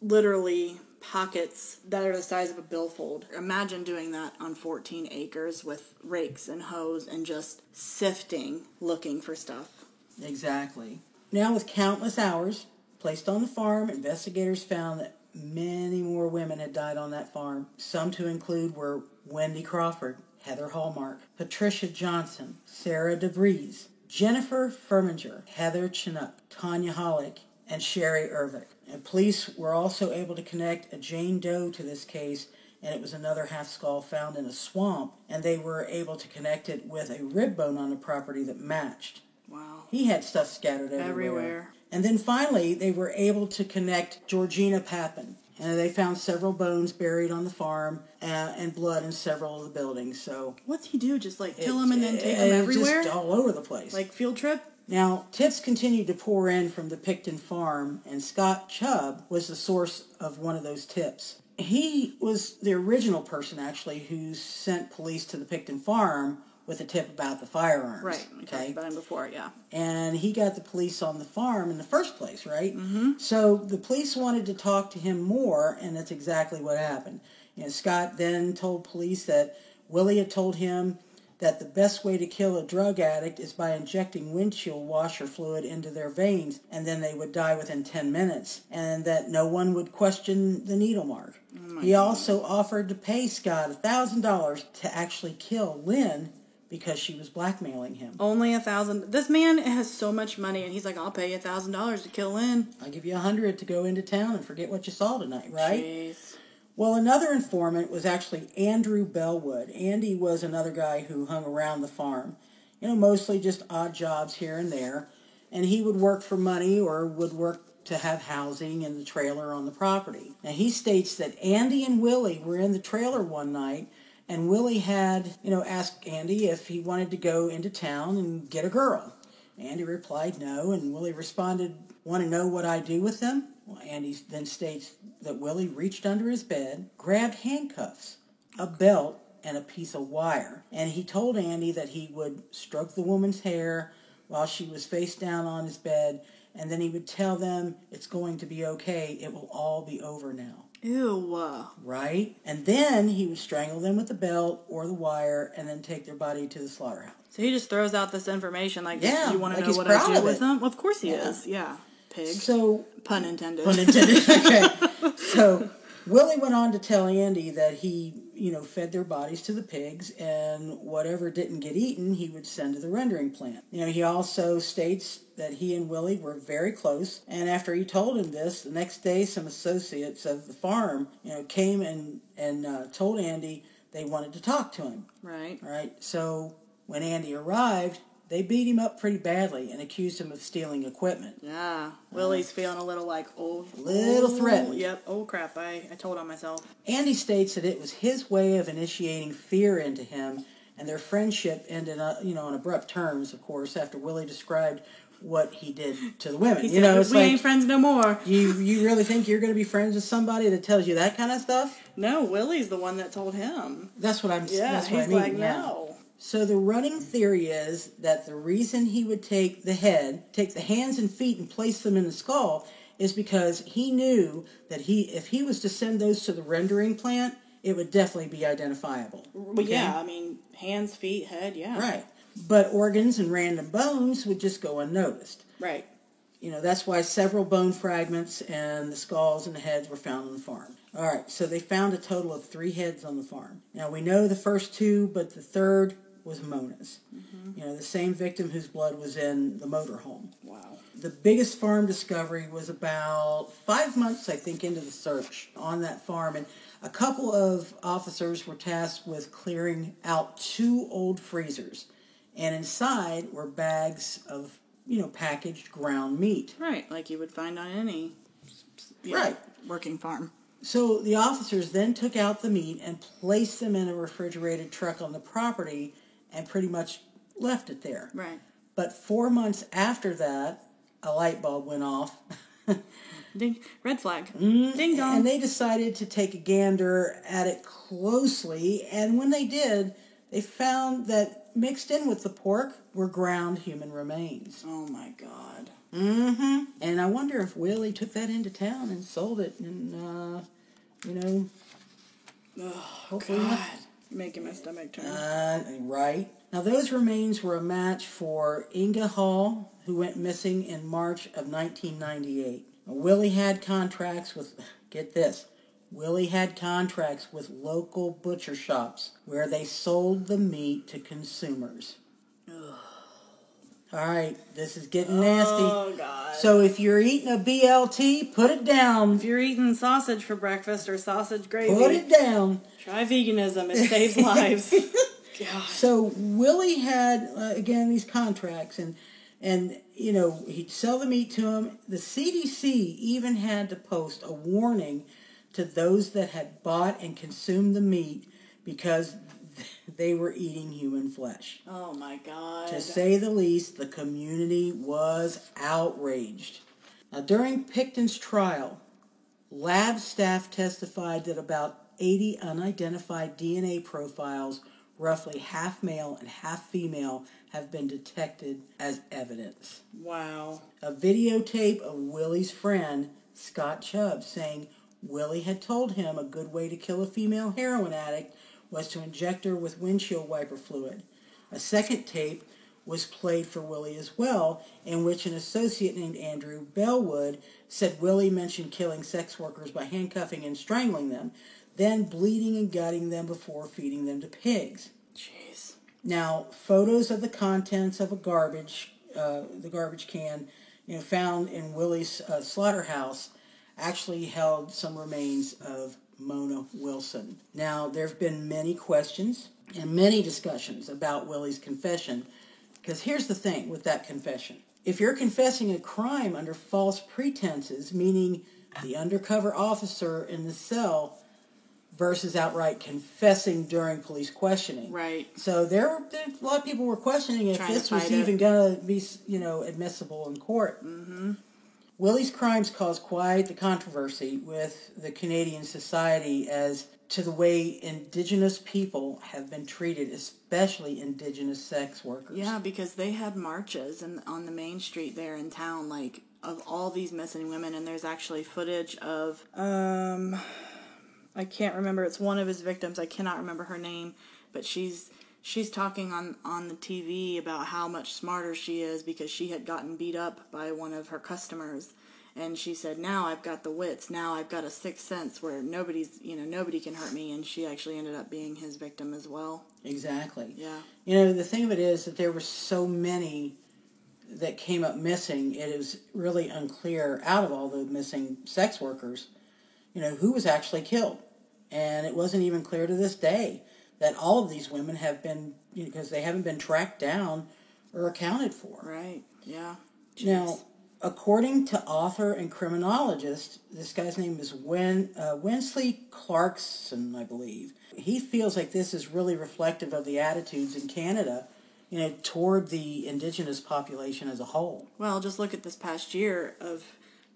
literally pockets that are the size of a billfold. Imagine doing that on 14 acres with rakes and hose and just sifting, looking for stuff. Exactly. Now, with countless hours placed on the farm, investigators found that many more women had died on that farm. Some to include were Wendy Crawford, Heather Hallmark, Patricia Johnson, Sarah DeVries, Jennifer Firminger, Heather Chinook, Tanya Hollick, and Sherry Ervick. And police were also able to connect a Jane Doe to this case, and it was another half skull found in a swamp, and they were able to connect it with a rib bone on the property that matched. Wow. He had stuff scattered everywhere. And then finally, they were able to connect Georgina Papin. And they found several bones buried on the farm and blood in several of the buildings. So what's he do? Just like kill them and then take them everywhere? Just all over the place. Like field trip? Now, tips continued to pour in from the Picton farm, and Scott Chubb was the source of one of those tips. He was the original person, actually, who sent police to the Picton farm with a tip about the firearms. Right. We talked about him before, yeah. And he got the police on the farm in the first place, right? Mm-hmm. So the police wanted to talk to him more, and that's exactly what happened. Scott then told police that Willie had told him that the best way to kill a drug addict is by injecting windshield washer fluid into their veins, and then they would die within 10 minutes, and that no one would question the needle mark. He also offered to pay Scott $1,000 to actually kill Lynn because she was blackmailing him. Only $1,000. This man has so much money, and he's like, "I'll pay you $1,000 to kill Lynn. I'll give you $100 to go into town and forget what you saw tonight," right? Jeez. Well, another informant was actually Andrew Bellwood. Andy was another guy who hung around the farm. Mostly just odd jobs here and there. And he would work for money or would work to have housing in the trailer on the property. Now, he states that Andy and Willie were in the trailer one night, and Willie had, asked Andy if he wanted to go into town and get a girl. Andy replied no, and Willie responded, "Want to know what I do with them?" Well, Andy then states that Willie reached under his bed, grabbed handcuffs, a belt, and a piece of wire. And he told Andy that he would stroke the woman's hair while she was face down on his bed, and then he would tell them, "It's going to be okay. It will all be over now." Ew. Right? And then he would strangle them with the belt or the wire and then take their body to the slaughterhouse. So he just throws out this information like, you want to know he's what I proud do of with it. them? Well, of course he is. Yeah. Pig. So, Pun intended. Pun intended. Okay. So Willie went on to tell Andy that he, fed their bodies to the pigs, and whatever didn't get eaten, he would send to the rendering plant. He also states that he and Willie were very close, and after he told him this, the next day some associates of the farm, came and told Andy they wanted to talk to him. Right. Right. So when Andy arrived, they beat him up pretty badly and accused him of stealing equipment. Yeah. Willie's feeling a little like, threatened. Yep. Oh, crap. I told on myself. Andy states that it was his way of initiating fear into him, and their friendship ended up, on abrupt terms, of course, after Willie described what he did to the women. He said, we ain't friends no more. You really think you're going to be friends with somebody that tells you that kind of stuff? No, Willie's the one that told him. That's what I'm saying. Yeah, that's what he's I mean. like, no. So the running theory is that the reason he would take the hands and feet and place them in the skull is because he knew that if he was to send those to the rendering plant, it would definitely be identifiable. Well, yeah, I mean, hands, feet, head, yeah. Right. But organs and random bones would just go unnoticed. Right. That's why several bone fragments and the skulls and the heads were found on the farm. All right, so they found a total of 3 heads on the farm. Now, we know the first 2, but the third was Mona's. The same victim whose blood was in the motorhome. Wow. The biggest farm discovery was about 5 months, I think, into the search on that farm. And a couple of officers were tasked with clearing out 2 old freezers. And inside were bags of, packaged ground meat. Right, like you would find on any working farm. So the officers then took out the meat and placed them in a refrigerated truck on the property and pretty much left it there. Right. But 4 months after that, a light bulb went off. Ding, red flag. Ding dong. And they decided to take a gander at it closely. And when they did, they found that mixed in with the pork were ground human remains. Oh my God. And I wonder if Willie took that into town and sold it and, hopefully God. You're making my stomach turn. Right. Now, those remains were a match for Inga Hall, who went missing in March of 1998. Now, Willie had contracts with, get this, Willie had contracts with local butcher shops where they sold the meat to consumers. All right, this is getting nasty. Oh, God. So if you're eating a BLT, put it down. If you're eating sausage for breakfast or sausage gravy, Put it down. Try veganism. It saves lives. God. So Willie had, again, these contracts, and he'd sell the meat to him. The CDC even had to post a warning to those that had bought and consumed the meat because they were eating human flesh. Oh, my God. To say the least, the community was outraged. Now, during Pickton's trial, lab staff testified that about 80 unidentified DNA profiles, roughly half male and half female, have been detected as evidence. Wow. A videotape of Willie's friend, Scott Chubb, saying Willie had told him a good way to kill a female heroin addict was to inject her with windshield wiper fluid. A second tape was played for Willie as well, in which an associate named Andrew Bellwood said Willie mentioned killing sex workers by handcuffing and strangling them, then bleeding and gutting them before feeding them to pigs. Jeez. Now, photos of the contents of the garbage can, found in Willie's slaughterhouse actually held some remains of Mona Wilson. Now, there have been many questions and many discussions about Willie's confession, because here's the thing with that confession. If you're confessing a crime under false pretenses, meaning the undercover officer in the cell versus outright confessing during police questioning. Right. So there a lot of people were questioning if this was even going to be, admissible in court. Mm-hmm. Willie's crimes caused quite the controversy with the Canadian society as to the way Indigenous people have been treated, especially Indigenous sex workers. Yeah, because they had marches on the main street there in town, of all these missing women, and there's actually footage of, I can't remember, it's one of his victims, I cannot remember her name, but she's talking on the TV about how much smarter she is because she had gotten beat up by one of her customers. And she said, now I've got the wits. Now I've got a sixth sense where nobody can hurt me. And she actually ended up being his victim as well. Exactly. Yeah. The thing of it is that there were so many that came up missing. It is really unclear out of all the missing sex workers, who was actually killed. And it wasn't even clear to this day that all of these women have been, because they haven't been tracked down or accounted for. Right, yeah. Jeez. Now, according to author and criminologist, this guy's name is Wensley Clarkson, I believe. He feels like this is really reflective of the attitudes in Canada, toward the Indigenous population as a whole. Well, just look at this past year of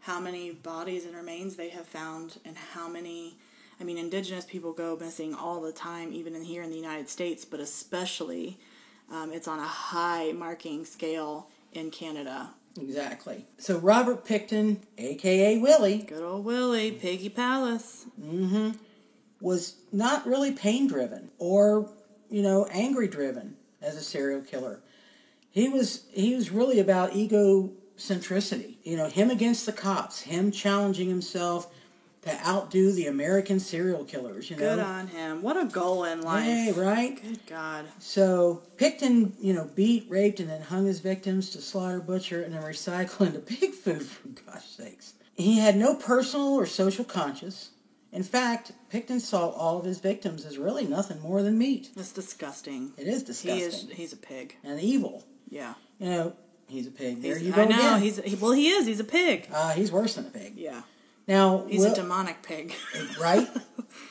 how many bodies and remains they have found and how many... Indigenous people go missing all the time, even here in the United States, but especially it's on a high marking scale in Canada. Exactly. So Robert Pickton, a.k.a. Willie. Good old Willie, Piggy Palace. Mm-hmm. Was not really pain-driven or, angry-driven as a serial killer. He was really about egocentricity. You know, him against the cops, him challenging himself to outdo the American serial killers, you know. Good on him. What a goal in life. Hey, right? Good God. So, Pickton, beat, raped, and then hung his victims to slaughter, butcher, and then recycle into pig food, for gosh sakes. He had no personal or social conscience. In fact, Pickton saw all of his victims as really nothing more than meat. That's disgusting. It is disgusting. He's a pig. And evil. Yeah. He's a pig. There you go again. I know. He is. He's a pig. He's worse than a pig. Yeah. Now, he's a demonic pig. Right?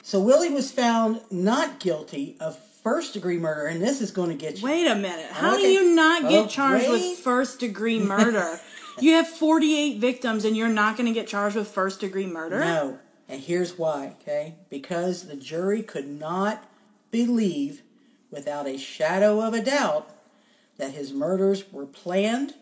So Willie was found not guilty of first-degree murder, and this is going to get you. Wait a minute. How do you not get charged with first-degree murder? You have 48 victims, and you're not going to get charged with first-degree murder? No. And here's why, okay? Because the jury could not believe, without a shadow of a doubt, that his murders were planned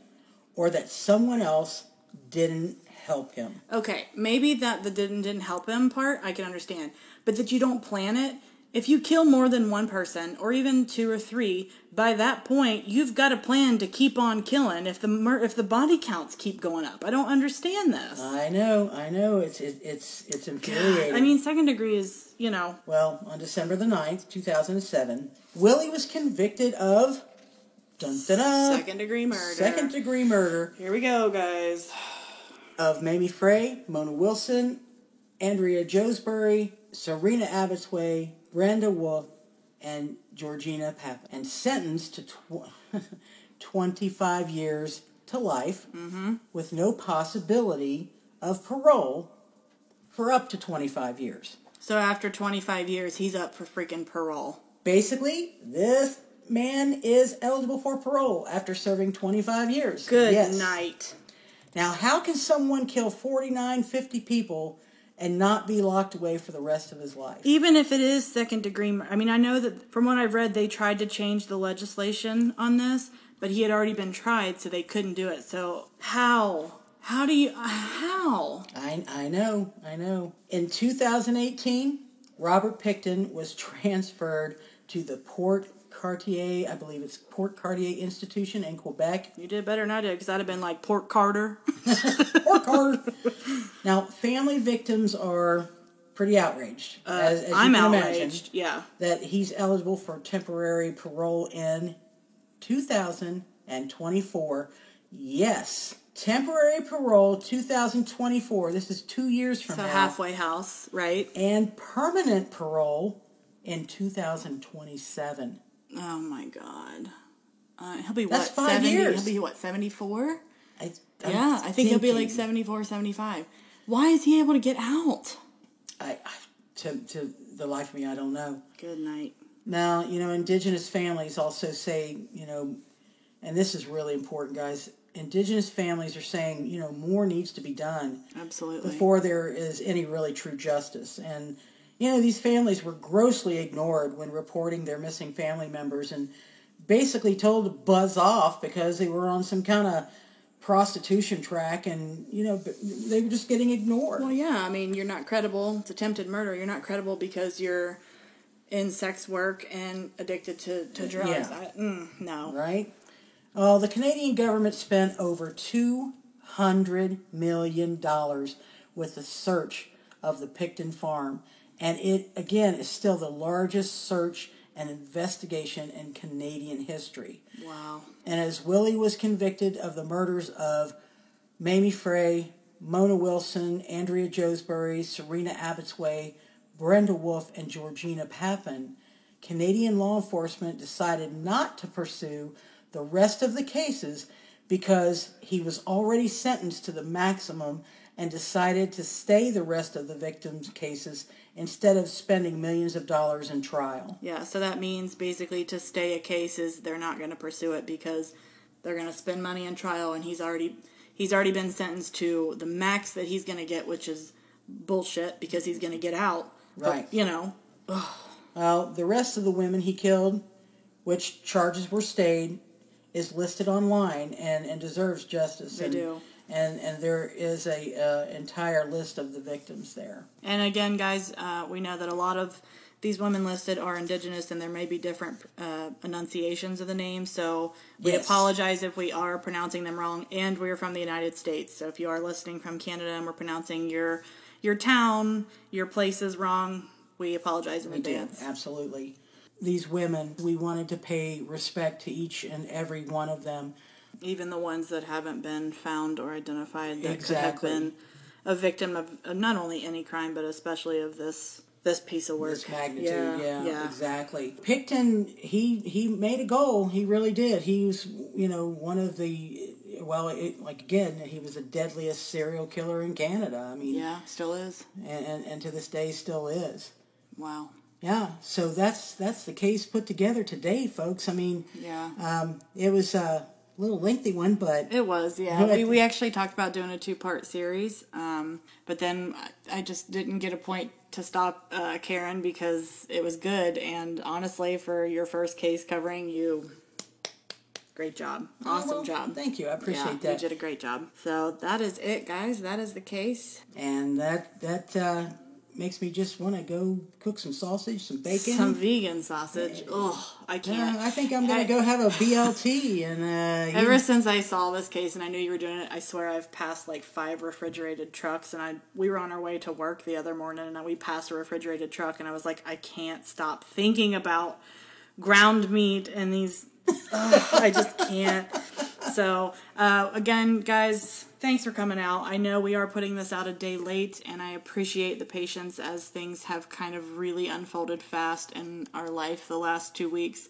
or that someone else didn't help him. Okay, maybe that the didn't help him part, I can understand. But that you don't plan it, if you kill more than one person, or even 2 or 3, by that point, you've got a plan to keep on killing if the body counts keep going up. I don't understand this. I know. It's infuriating. I mean, second degree is, Well, on December the 9th, 2007, Willie was convicted of... Dun-dun-dun, second-degree murder. Second-degree murder. Here we go, guys. Of Mamie Frey, Mona Wilson, Andrea Joesbury, Serena Abbotsway, Brenda Wolfe, and Georgina Pappan, and sentenced to 25 years to life, with no possibility of parole for up to 25 years. So after 25 years, he's up for freaking parole. Basically, this man is eligible for parole after serving 25 years. Good night. Now, how can someone kill 49, 50 people and not be locked away for the rest of his life? Even if it is second degree, I mean, I know that from what I've read, they tried to change the legislation on this, but he had already been tried, so they couldn't do it. So how? How? I know. In 2018, Robert Pickton was transferred to the Port Cartier, I believe it's Port Cartier Institution in Quebec. You did better than I did, because I'd have been like Port Carter. Port Carter. Now, family victims are pretty outraged. As I'm you can outraged, imagine, yeah. That he's eligible for temporary parole in 2024. Yes, temporary parole 2024. This is 2 years from now. So halfway house, right? And permanent parole in 2027. Oh my God. He'll be That's what, 5 years. He'll be what, 74? I think he'll be like 74, 75. Why is he able to get out? To the life of me, I don't know. Good night. Now, Indigenous families also say, and this is really important, guys. Indigenous families are saying, more needs to be done. Absolutely. Before there is any really true justice. And, these families were grossly ignored when reporting their missing family members and basically told to buzz off because they were on some kind of prostitution track and, they were just getting ignored. Well, yeah, I mean, you're not credible. It's attempted murder. You're not credible because you're in sex work and addicted to drugs. Yeah. No. Right? Well, the Canadian government spent over $200 million with the search of the Pickton farm. And it, again, is still the largest search and investigation in Canadian history. Wow. And as Willie was convicted of the murders of Mamie Frey, Mona Wilson, Andrea Joesbury, Serena Abbotsway, Brenda Wolfe, and Georgina Pappan, Canadian law enforcement decided not to pursue the rest of the cases because he was already sentenced to the maximum and decided to stay the rest of the victims' cases instead of spending millions of dollars in trial. Yeah, so that means basically to stay a case is they're not going to pursue it because they're going to spend money in trial, and he's already been sentenced to the max that he's going to get, which is bullshit because he's going to get out. Right. But, Well, the rest of the women he killed, which charges were stayed, is listed online and deserves justice. They do. And there is a entire list of the victims there. And again, guys, we know that a lot of these women listed are indigenous, and there may be different enunciations of the names, so we apologize if we are pronouncing them wrong, and we're from the United States, so if you are listening from Canada and we're pronouncing your town, your places wrong, we apologize in advance. Absolutely. These women, we wanted to pay respect to each and every one of them. Even the ones that haven't been found or identified that Exactly. could have been a victim of not only any crime, but especially of this piece of work. This magnitude, yeah, exactly. Picton, he made a goal. He really did. He was, one of the, he was the deadliest serial killer in Canada. I mean, yeah, still is, and to this day still is. Wow. Yeah, so that's the case put together today, folks. I mean, yeah, it was a little lengthy one, but it was. Yeah, we actually talked about doing a 2-part series, but then I just didn't get a point to stop Karen because it was good, and honestly, for your first case covering, you, great job, awesome job. Thank you, I appreciate that. You did a great job. So that is it, guys. That is the case, and that makes me just want to go cook some sausage, some bacon. Some vegan sausage. Oh, I can't. I think I'm going to go have a BLT. And ever since I saw this case and I knew you were doing it, I swear I've passed like 5 refrigerated trucks. And we were on our way to work the other morning and we passed a refrigerated truck. And I was like, I can't stop thinking about ground meat and these. I just can't. So, again, guys, thanks for coming out. I know we are putting this out a day late, and I appreciate the patience as things have kind of really unfolded fast in our life the last 2 weeks.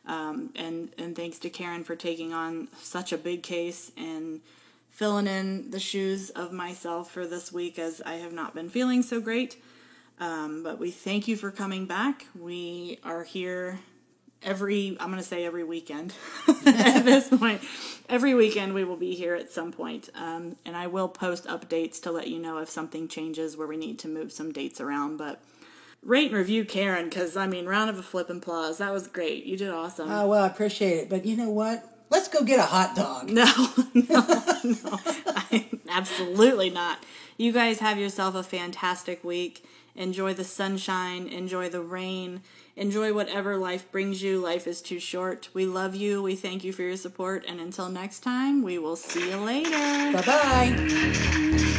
And thanks to Karen for taking on such a big case and filling in the shoes of myself for this week, as I have not been feeling so great. But we thank you for coming back. We are here every weekend at this point. Every weekend we will be here at some point. And I will post updates to let you know if something changes where we need to move some dates around. But rate and review Karen, because, round of a flip and applause. That was great. You did awesome. Oh, well, I appreciate it. But you know what? Let's go get a hot dog. No. Absolutely not. You guys have yourself a fantastic week. Enjoy the sunshine. Enjoy the rain. Enjoy whatever life brings you. Life is too short. We love you. We thank you for your support. And until next time, we will see you later. Bye-bye.